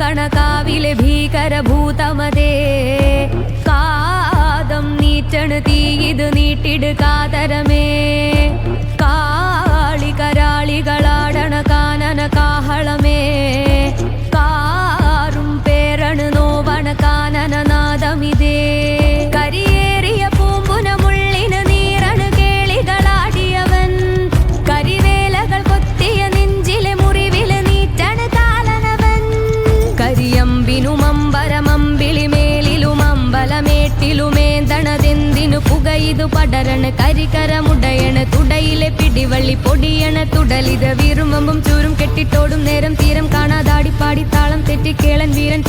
കണകാവിലെ ഭീകരഭൂതമതേ കാതം നീറ്റണ് തീയിത് നീട്ടിട് കാതരമേ കാളി കരാളികളാടണ കാനന കാഹളമേ കാറും പേരണു നോവണ കാനന നാദമിതേ കരിയേറിയ പൂമ്പുനമുള്ളിന് നീരണു കേളികളാടിയവൻ കരിവേലകൾ കൊത്തിയ നെഞ്ചിലെ മുറിവില് നീറ്റണ് കാലനവൻ കരിയമ്പിനുമമ്പരമമ്പിളിമേലിലും അമ്പലമേട്ടിലുമേന്തണതെന്തിനു പുകയിതു പടരണ കരികരമുടയണ് തുടയിലെ പിടിവള്ളി പൊടിയണ തുടലിത് വീറുമ്പും ചൂരും കെട്ടിട്ടോടും നേരം തീരം കാണാതാടിപ്പാടി താളം തെറ്റി കേളൻ വീരൻ